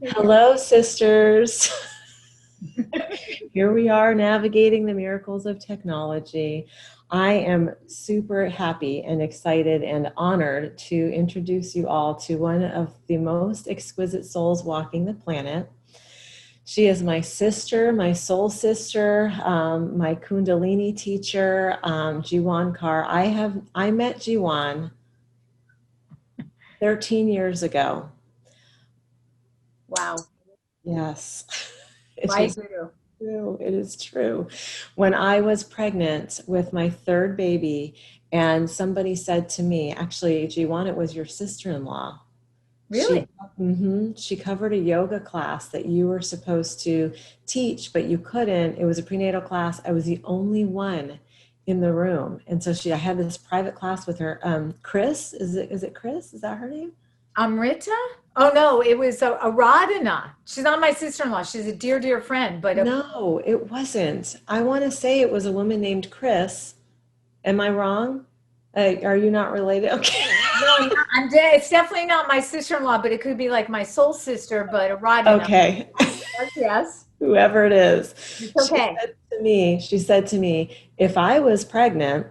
Hello, sisters. Here we are navigating the miracles of technology. I am super happy and excited and honored to introduce you all to one of the most exquisite souls walking the planet. She is my sister, my soul sister, my Kundalini teacher, Jiwan Kar. I met Jiwan 13 years ago. Wow. Yes, it My is guru. true. It is true. When I was pregnant with my third baby, and somebody said to me, actually, Jiwan, it was your sister-in-law. She, Really? she covered a yoga class that you were supposed to teach, but you couldn't. It was a prenatal class. I was the only one in the room, and so I had this private class with her. Chris, is it Chris? Is that her name? Amrita? Oh no, it was Aradhana. She's not my sister-in-law. She's a dear, dear friend. No, it wasn't. I want to say it was a woman named Chris. Am I wrong? Are you not related? Okay. No, it's definitely not my sister-in-law, but it could be like my soul sister, but Aradhana. Okay. Yes, yes. Whoever it is. It's She okay. said to me, if I was pregnant,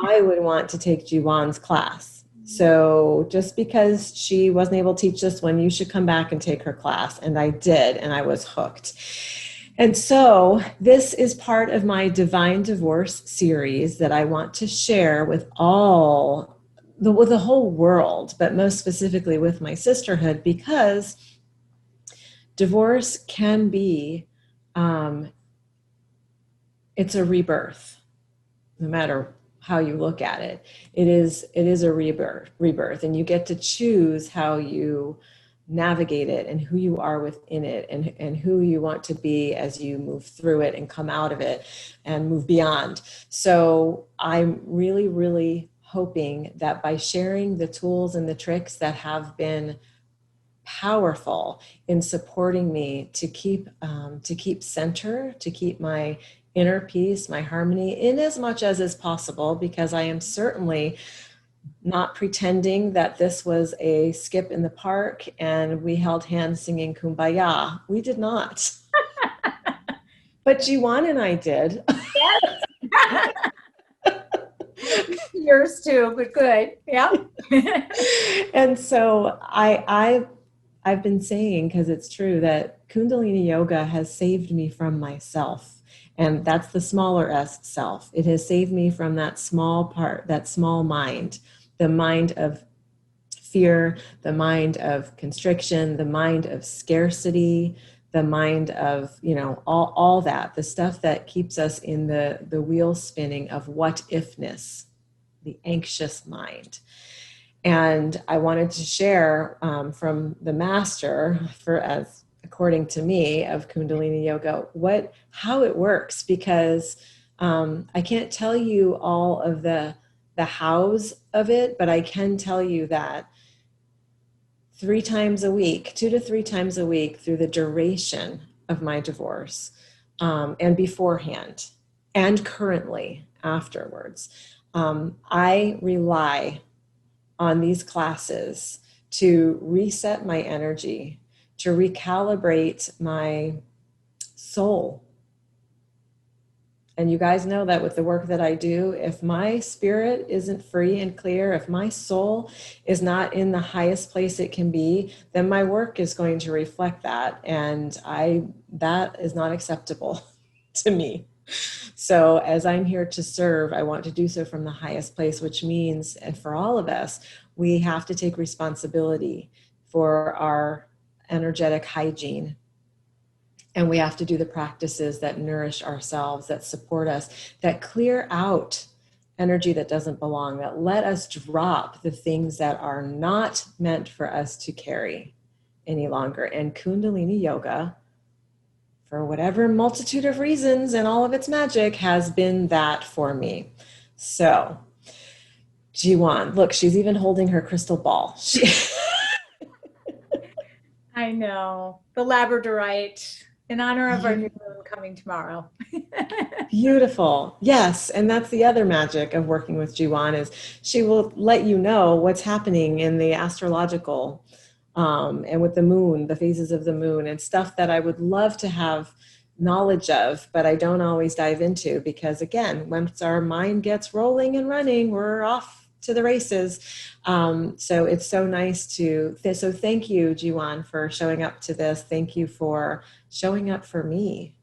I would want to take Jiwan's class. So just because she wasn't able to teach this one, you should come back and take her class. And I did, and I was hooked. And so this is part of my Divine Divorce series that I want to share with with the whole world, but most specifically with my sisterhood, because divorce can be, it's a rebirth, no matter how you look at it. It is a rebirth, and you get to choose how you navigate it and who you are within it, and who you want to be as you move through it and come out of it and move beyond. So I'm really, really hoping that by sharing the tools and the tricks that have been powerful in supporting me to keep center, to keep my inner peace, my harmony, in as much as is possible, because I am certainly not pretending that this was a skip in the park and we held hands singing Kumbaya. We did not. But Jiwan and I did. Yes. Yours too, but good. Yeah. And so I've been saying, because it's true, that Kundalini yoga has saved me from myself. And that's the smaller s self. It has saved me from that small part, that small mind, the mind of fear, the mind of constriction, the mind of scarcity, the mind of, all that, the stuff that keeps us in the wheel spinning of what ifness, the anxious mind. And I wanted to share from the master, as according to me, of Kundalini yoga, how it works, because I can't tell you all of the hows of it, but I can tell you that 3 times a week, 2 to 3 times a week, through the duration of my divorce, and beforehand and currently afterwards, I rely on these classes to reset my energy, to recalibrate my soul. And you guys know that with the work that I do, if my spirit isn't free and clear, if my soul is not in the highest place it can be, then my work is going to reflect that. And that is not acceptable to me. So as I'm here to serve, I want to do so from the highest place, which means, and for all of us, we have to take responsibility for our energetic hygiene. And we have to do the practices that nourish ourselves, that support us, that clear out energy that doesn't belong, that let us drop the things that are not meant for us to carry any longer. And Kundalini yoga, for whatever multitude of reasons and all of its magic, has been that for me. So, Jiwan, look, she's even holding her crystal ball. I know. The Labradorite, in honor of our new moon coming tomorrow. Beautiful. Yes. And that's the other magic of working with Jiwan, is she will let you know what's happening in the astrological and with the moon, the phases of the moon, and stuff that I would love to have knowledge of, but I don't always dive into because, again, once our mind gets rolling and running, we're off to the races. So it's so nice so thank you, Jiwan, for showing up to this. Thank you for showing up for me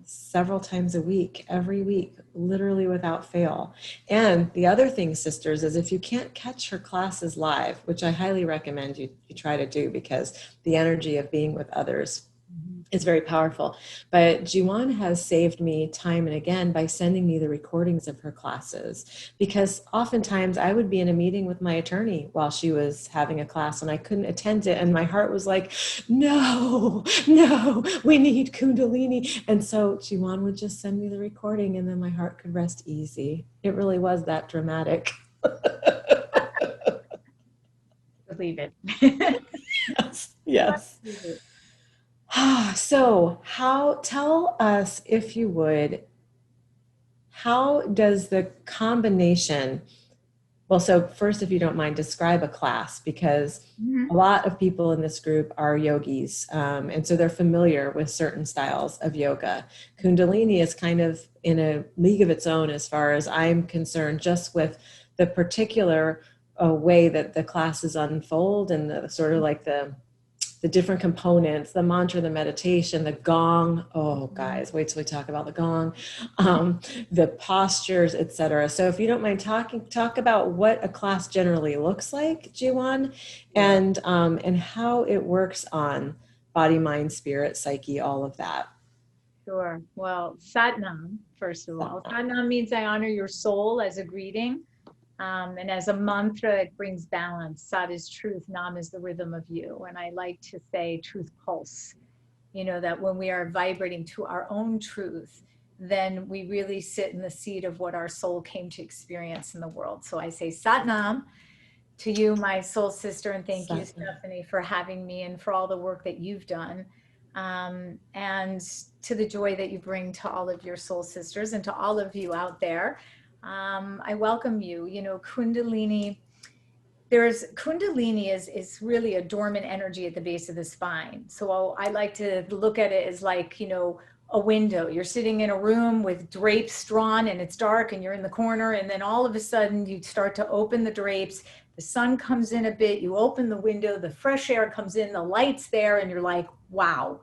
several times a week, every week, literally without fail. And the other thing, sisters, is if you can't catch her classes live, which I highly recommend you try to do because the energy of being with others is very powerful. But Jiwan has saved me time and again by sending me the recordings of her classes, because oftentimes I would be in a meeting with my attorney while she was having a class and I couldn't attend it. And my heart was like, no, we need Kundalini. And so Jiwan would just send me the recording and then my heart could rest easy. It really was that dramatic. Believe it. Yes. So tell us, if you would, how does the combination, well, so first, if you don't mind, describe a class, because a lot of people in this group are yogis, and so they're familiar with certain styles of yoga. Kundalini is kind of in a league of its own as far as I'm concerned, just with the particular way that the classes unfold and the sort of like the different components, the mantra, the meditation, the gong. Oh, guys, wait till we talk about the gong, the postures, etc. So if you don't mind talk about what a class generally looks like, Jiwan, and how it works on body, mind, spirit, psyche, all of that. Sure. Well, Satnam, first of all. Satnam means I honor your soul as a greeting. And as a mantra, it brings balance. Sat is truth, Nam is the rhythm of you. And I like to say truth pulse, that when we are vibrating to our own truth, then we really sit in the seat of what our soul came to experience in the world. So I say Satnam to you, my soul sister, and thank you, Stephanie, for having me and for all the work that you've done. And to the joy that you bring to all of your soul sisters and to all of you out there. I welcome you. Kundalini is really a dormant energy at the base of the spine. So I like to look at it as like, a window. You're sitting in a room with drapes drawn and it's dark and you're in the corner. And then all of a sudden you start to open the drapes. The sun comes in a bit. You open the window, the fresh air comes in, the light's there, and you're like, wow.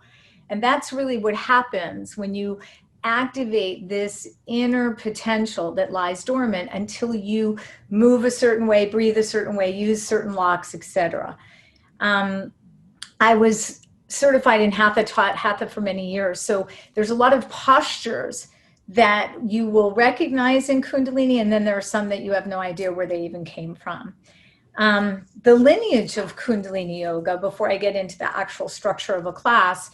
And that's really what happens when you activate this inner potential that lies dormant until you move a certain way, breathe a certain way, use certain locks, etc. I was certified in Hatha, taught Hatha for many years. So there's a lot of postures that you will recognize in Kundalini, and then there are some that you have no idea where they even came from. The lineage of Kundalini Yoga, before I get into the actual structure of a class,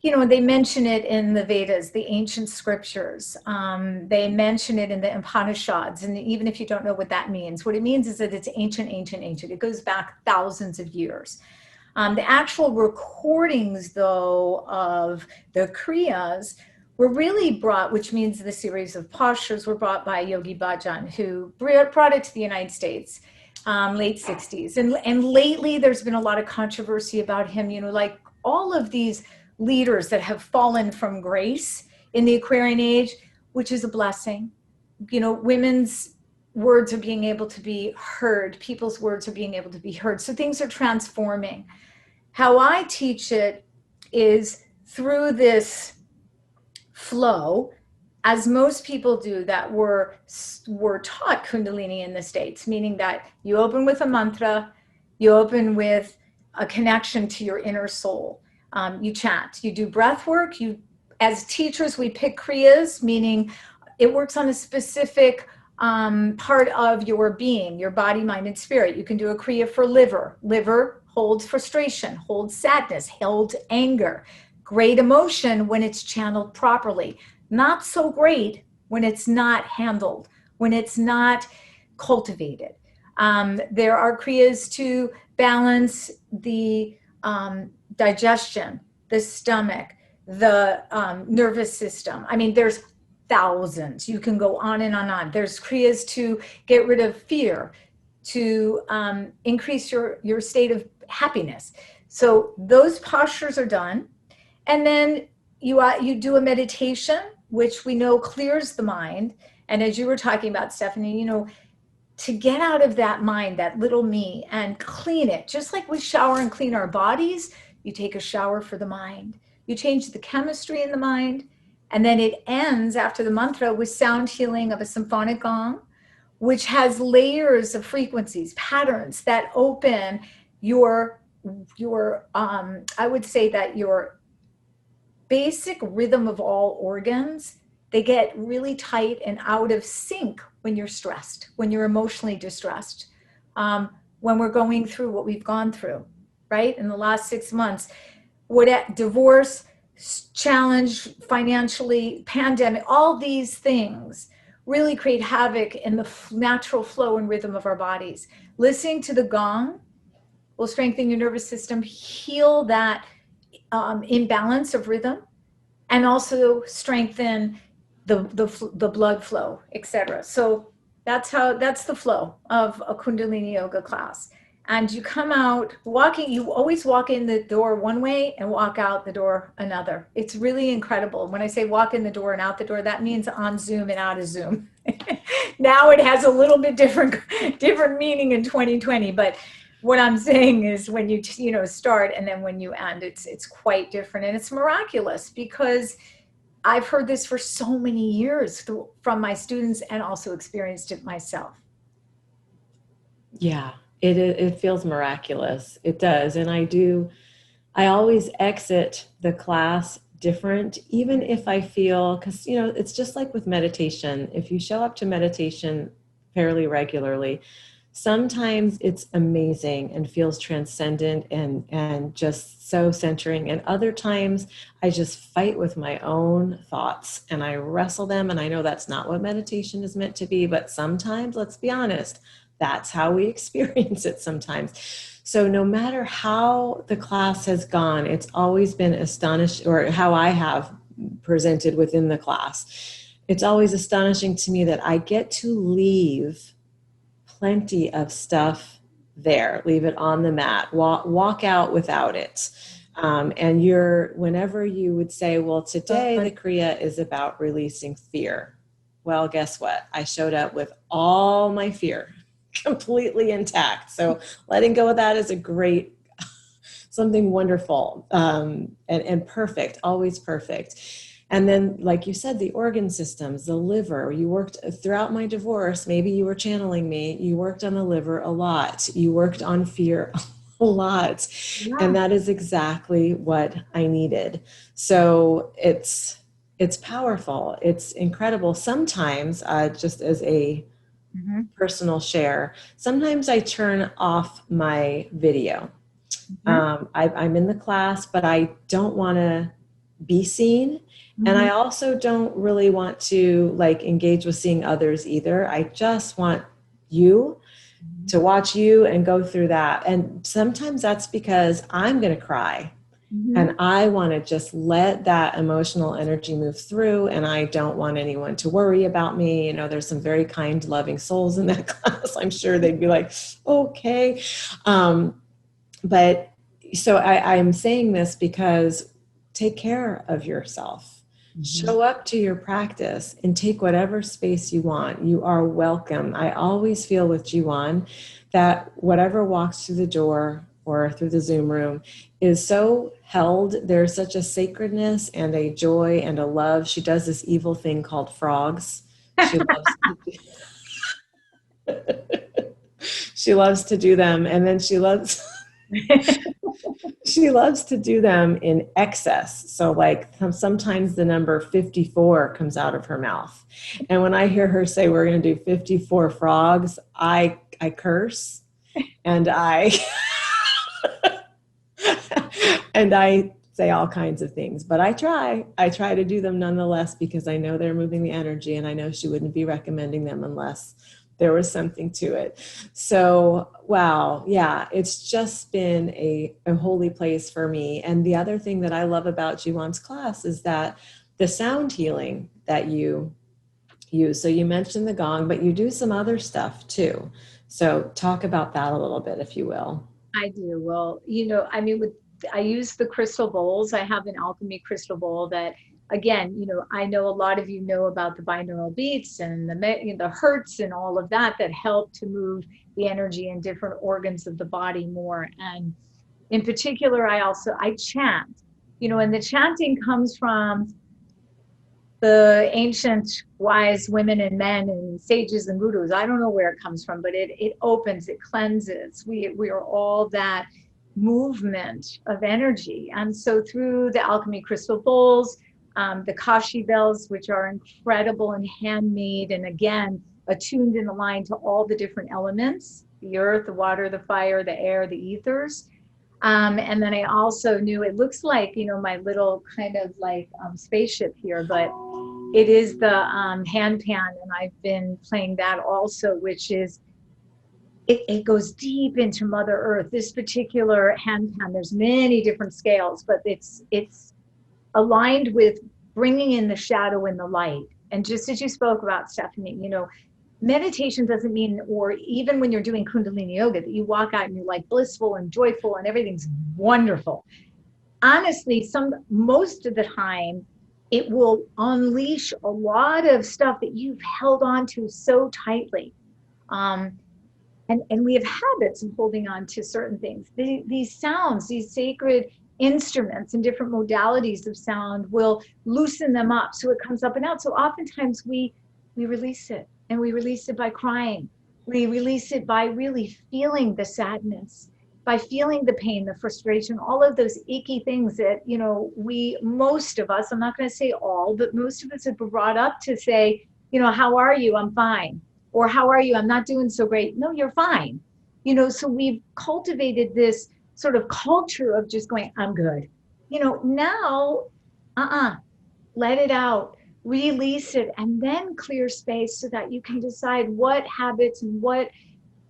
they mention it in the Vedas, the ancient scriptures. They mention it in the Upanishads. And even if you don't know what that means, what it means is that it's ancient. It goes back thousands of years. The actual recordings, though, of the Kriyas were really brought, which means the series of postures were brought by Yogi Bhajan, who brought it to the United States, late 60s. And lately, there's been a lot of controversy about him, like all of these leaders that have fallen from grace in the Aquarian age, which is a blessing. Women's words are being able to be heard. People's words are being able to be heard. So things are transforming. How I teach it is through this flow, as most people do that were taught Kundalini in the States, meaning that you open with a mantra, you open with a connection to your inner soul. You chant, you do breath work. As teachers, we pick kriyas, meaning it works on a specific part of your being, your body, mind, and spirit. You can do a kriya for liver. Liver holds frustration, holds sadness, holds anger. Great emotion when it's channeled properly. Not so great when it's not handled, when it's not cultivated. There are kriyas to balance the digestion, the stomach, the nervous system. I mean, there's thousands. You can go on and on. There's kriyas to get rid of fear, to increase your state of happiness. So those postures are done. And then you do a meditation, which we know clears the mind. And as you were talking about, Stephanie, you know, to get out of that mind, that little me, and clean it, just like we shower and clean our bodies, you take a shower for the mind. You change the chemistry in the mind. And then it ends after the mantra with sound healing of a symphonic gong, which has layers of frequencies, patterns that open your I would say that your basic rhythm of all organs, they get really tight and out of sync when you're stressed, when you're emotionally distressed, when we're going through what we've gone through, right? In the last 6 months, what divorce, challenge financially, pandemic, all these things really create havoc in the natural flow and rhythm of our bodies. Listening to the gong will strengthen your nervous system, heal that imbalance of rhythm, and also strengthen the blood flow, etc. So that's the flow of a Kundalini yoga class. And you come out walking, you always walk in the door one way and walk out the door another. It's really incredible. When I say walk in the door and out the door, that means on Zoom and out of Zoom. Now it has a little bit different meaning in 2020, but what I'm saying is when you start and then when you end, it's quite different, and it's miraculous because I've heard this for so many years from my students and also experienced it myself. Yeah, it feels miraculous. It does. And I always exit the class different, even if I feel, because, it's just like with meditation. If you show up to meditation fairly regularly, sometimes it's amazing and feels transcendent and just so centering. And other times I just fight with my own thoughts and I wrestle them. And I know that's not what meditation is meant to be, but sometimes, let's be honest, that's how we experience it sometimes. So no matter how the class has gone, it's always been astonishing, or how I have presented within the class. It's always astonishing to me that I get to leave plenty of stuff there, leave it on the mat, walk out without it. And whenever you would say, well, today the Kriya is about releasing fear. Well, guess what? I showed up with all my fear completely intact. So letting go of that is something wonderful, and perfect, always perfect. And then, like you said, the organ systems, the liver, you worked throughout my divorce. Maybe you were channeling me. You worked on the liver a lot. You worked on fear a lot. Yeah. And that is exactly what I needed. So it's powerful. It's incredible. Sometimes, just as a personal share, sometimes I turn off my video. I'm in the class, but I don't want to be seen. And I also don't really want to engage with seeing others either. I just want you to watch you and go through that. And sometimes that's because I'm going to cry and I want to just let that emotional energy move through. And I don't want anyone to worry about me. There's some very kind, loving souls in that class. I'm sure they'd be like, okay. But so I'm saying this because take care of yourself. Show up to your practice and take whatever space you want. You are welcome. I always feel with Jiwan that whatever walks through the door or through the Zoom room is so held. There's such a sacredness and a joy and a love. She does this evil thing called frogs. She loves to do them. And then she loves to do them in excess. So sometimes the number 54 comes out of her mouth. And when I hear her say, we're going to do 54 frogs, I curse and I say all kinds of things, but I try to do them nonetheless because I know they're moving the energy and I know she wouldn't be recommending them unless there was something to it. So, wow. Yeah, it's just been a holy place for me. And the other thing that I love about Jiwan's class is that the sound healing that you use. So you mentioned the gong, but you do some other stuff too. So talk about that a little bit, if you will. I do. Well, I mean, I use the crystal bowls. I have an alchemy crystal bowl that, again, I know a lot of you know about the binaural beats and the hertz and all of that that help to move the energy in different organs of the body more. And in particular, I chant, and the chanting comes from the ancient wise women and men and sages and gurus. I don't know where it comes from, but it opens, it cleanses. We are all that movement of energy. And so through the alchemy crystal bowls, the kashi bells, which are incredible and handmade, and again, attuned and aligned to all the different elements, the earth, the water, the fire, the air, the ethers. And then I also knew it looks like, my little kind of like spaceship here, but it is the hand pan. And I've been playing that also, which is, it goes deep into Mother Earth. This particular hand pan, there's many different scales, but it's aligned with bringing in the shadow and the light. And just as you spoke about, Stephanie, meditation doesn't mean, or even when you're doing Kundalini yoga, that you walk out and you're like blissful and joyful and everything's wonderful. Honestly, most of the time, it will unleash a lot of stuff that you've held on to so tightly. Um, and we have habits of holding on to certain things. These sounds, these sacred instruments and different modalities of sound will loosen them up so it comes up and out. So oftentimes we release it, and we release it by crying. We release it by really feeling the sadness, by feeling the pain, the frustration, all of those icky things that, most of us, I'm not going to say all, but most of us have been brought up to say, how are you? I'm fine. Or how are you? I'm not doing so great. No, you're fine. So we've cultivated this sort of culture of just going, I'm good. Now, let it out, release it, and then clear space so that you can decide what habits and what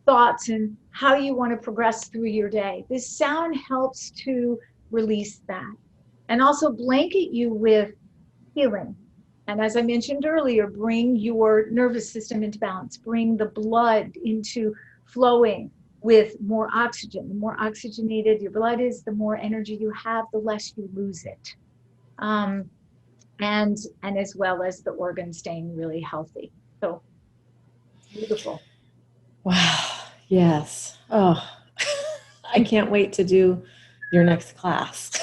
thoughts and how you want to progress through your day. This sound helps to release that and also blanket you with healing. And as I mentioned earlier, bring your nervous system into balance, bring the blood into flowing with more oxygen. The more oxygenated your blood is, the more energy you have, the less you lose it. Um, and as well as the organs staying really healthy. So beautiful. Wow. Yes. Oh, I can't wait to do your next class.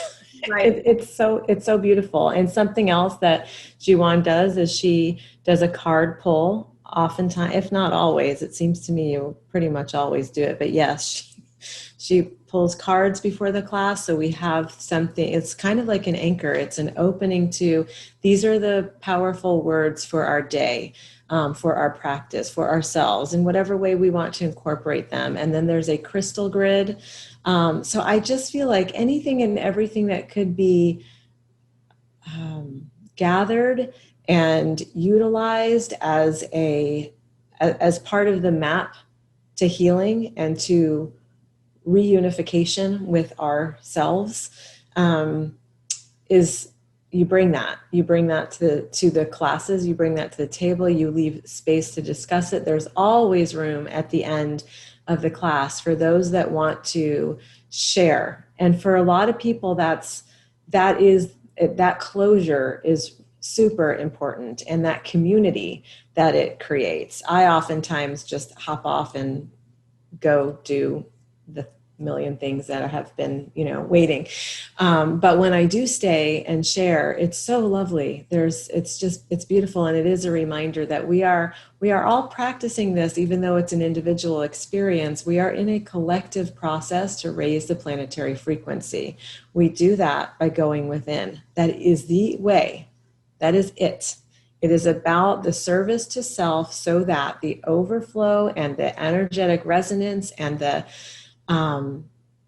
Right. It's so beautiful. And something else that Jiwan does is she does a card pull. Oftentimes, if not always, it seems to me you pretty much always do it. But yes, she pulls cards before the class, so we have something. It's kind of like an anchor. It's an opening to, these are the powerful words for our day, for our practice, for ourselves, in whatever way we want to incorporate them. And then there's a crystal grid. So I just feel like anything and everything that could be gathered and utilized as part of the map to healing and to reunification with ourselves, is, you bring that to the classes, you bring that to the table, you leave space to discuss it. There's always room at the end of the class for those that want to share. And for a lot of people, that closure is super important, and that community that it creates. I oftentimes just hop off and go do the million things that have been, waiting. But when I do stay and share, it's so lovely. It's beautiful. And it is a reminder that we are all practicing this, even though it's an individual experience. We are in a collective process to raise the planetary frequency. We do that by going within. That is the way. That is it. It is about the service to self, so that the overflow and the energetic resonance and the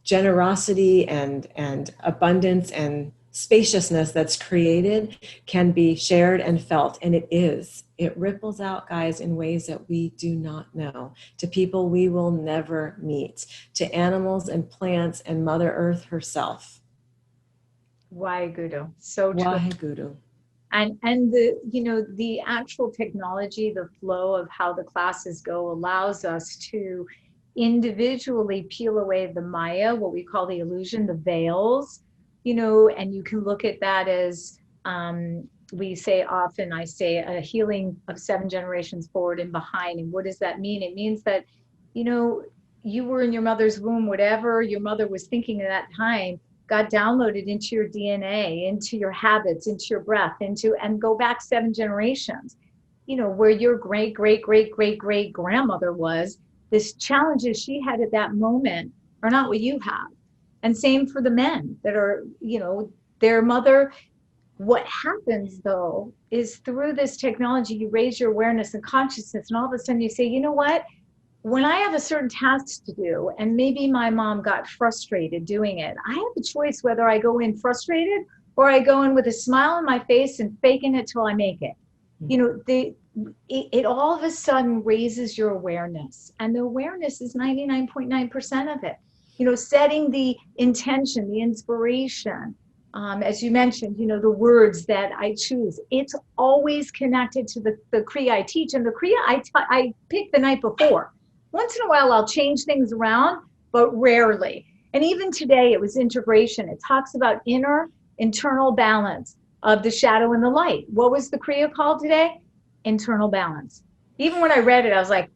generosity and abundance and spaciousness that's created can be shared and felt. And it ripples out, guys, in ways that we do not know, to people we will never meet, to animals and plants and Mother Earth herself. Waheguru. So true. Waheguru. And the actual technology, the flow of how the classes go allows us to individually peel away the Maya, what we call the illusion, the veils, you know, and you can look at that as, we say often, I say, a healing of 7 generations forward and behind. And what does that mean? It means that, you know, you were in your mother's womb, whatever your mother was thinking at that time got downloaded into your DNA, into your habits, into your breath, into, and go back 7 generations, you know, where your great, great, great, great, great grandmother was, this challenges she had at that moment are not what you have. And same for the men that are, you know, their mother. What happens though is through this technology, you raise your awareness and consciousness, and all of a sudden you say, you know what? When I have a certain task to do, and maybe my mom got frustrated doing it, I have a choice whether I go in frustrated or I go in with a smile on my face and faking it till I make it. You know, it all of a sudden raises your awareness, and the awareness is 99.9% of it. You know, setting the intention, the inspiration, as you mentioned, you know, the words that I choose, it's always connected to the Kriya I teach. And the Kriya I pick the night before. Once in a while, I'll change things around, but rarely. And even today, it was integration. It talks about internal balance of the shadow and the light. What was the Kriya called today? Internal balance. Even when I read it, I was like,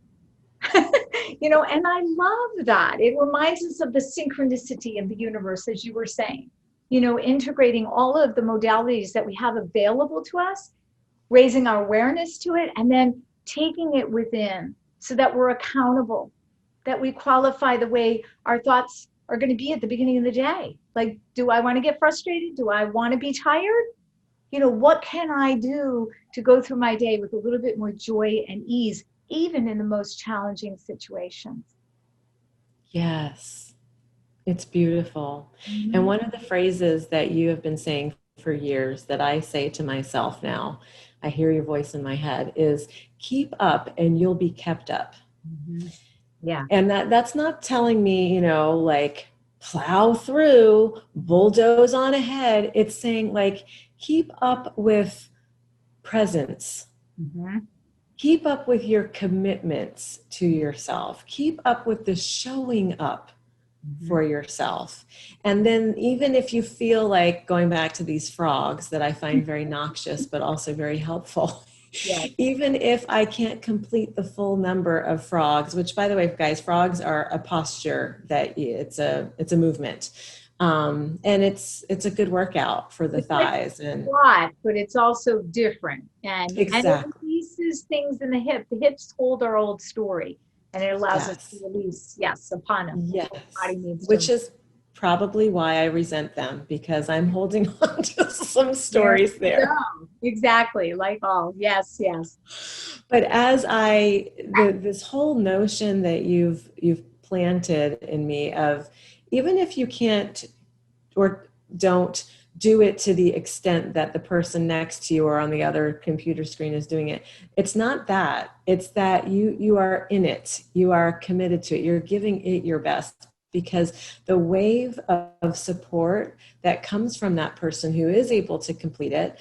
you know, and I love that. It reminds us of the synchronicity of the universe, as you were saying, you know, integrating all of the modalities that we have available to us, raising our awareness to it, and then taking it within so that we're accountable, that we qualify the way our thoughts are going to be at the beginning of the day. Like, do I want to get frustrated? Do I want to be tired? You know, what can I do to go through my day with a little bit more joy and ease, even in the most challenging situations? Yes, it's beautiful. And Mm-hmm. one of the phrases that you have been saying for years that I say to myself now, I hear your voice in my head, is keep up and you'll be kept up. Mm-hmm. Yeah. And that's not telling me, you know, like plow through, bulldoze on ahead. It's saying like keep up with presence. Mm-hmm. Keep up with your commitments to yourself. Keep up with the showing up Mm-hmm. for yourself. And then even if you feel like going back to these frogs that I find very noxious, but also very helpful, Yeah. even if I can't complete the full number of frogs, which by the way, guys, frogs are a posture that it's a movement. And it's a good workout for the It's like thighs and squat, but it's also different. And it exactly. releases things in the hip. The hips hold our old story, and it allows us to Yes. release, yes, upon them. Yes. What the body needs to Which is probably why I resent them because I'm holding on to some there stories you there. go. Exactly. Like all. Yes, yes. But this whole notion that you've planted in me of even if you can't or don't do it to the extent that the person next to you or on the other computer screen is doing it, it's not that. It's that you are in it. You are committed to it. You're giving it your best because the wave of support that comes from that person who is able to complete it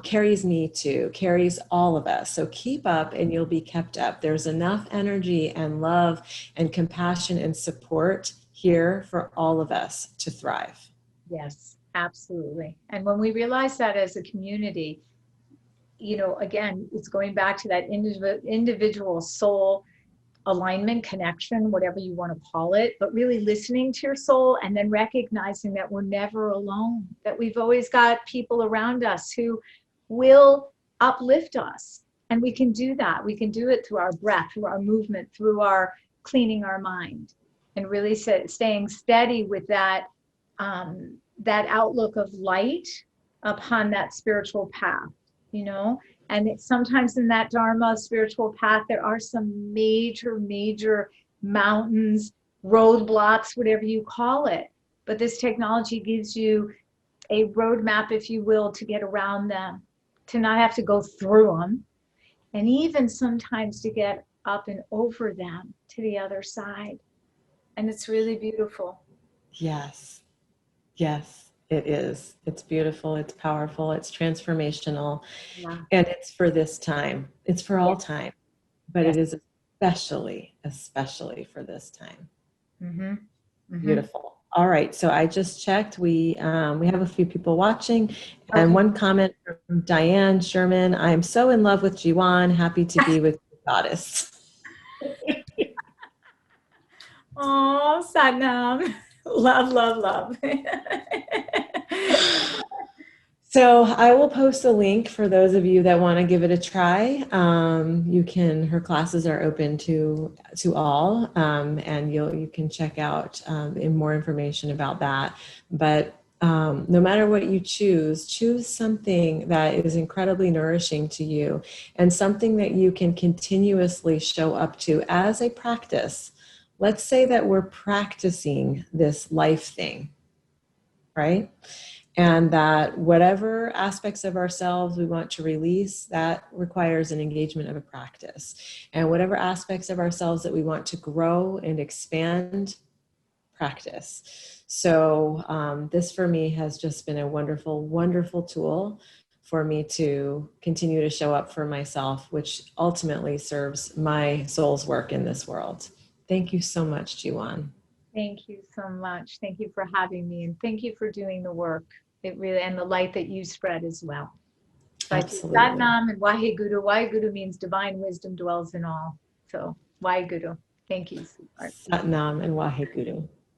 carries me too, carries all of us. So keep up and you'll be kept up. There's enough energy and love and compassion and support here for all of us to thrive. Yes, absolutely. And when we realize that as a community, you know, again, it's going back to that individual soul alignment, connection, whatever you want to call it, but really listening to your soul and then recognizing that we're never alone, that we've always got people around us who will uplift us. And we can do that. We can do it through our breath, through our movement, through our cleaning our mind, and really staying steady with that outlook of light upon that spiritual path, you know. And sometimes in that Dharma spiritual path, there are some major, major mountains, roadblocks, whatever you call it. But this technology gives you a roadmap, if you will, to get around them, to not have to go through them, and even sometimes to get up and over them to the other side. And it's really beautiful. Yes. Yes, it is. It's beautiful. It's powerful. It's transformational. Yeah. And it's for this time. It's for Yeah. all time. But Yes. it is. especially for this time. Mm-hmm. Mm-hmm. Beautiful. All right. So I just checked. We have a few people watching, and Okay. one comment from Diane Sherman. I am so in love with Jiwan. Happy to be with the goddess. Oh, Satnam. Love, love, love. So I will post a link for those of you that want to give it a try. You can. Her classes are open to all, and you can check out in more information about that. But no matter what you choose something that is incredibly nourishing to you, and something that you can continuously show up to as a practice. Let's say that we're practicing this life thing, right? And that whatever aspects of ourselves we want to release, that requires an engagement of a practice. And whatever aspects of ourselves that we want to grow and expand, practice. So this for me has just been a wonderful, wonderful tool for me to continue to show up for myself, which ultimately serves my soul's work in this world. Thank you so much, Jiwan. Thank you so much. Thank you for having me, and thank you for doing the work. It really, and the light that you spread as well. So I say Absolutely. Satnam and Waheguru. Waheguru means divine wisdom dwells in all. So Waheguru. Thank you, sweetheart. Satnam and Waheguru.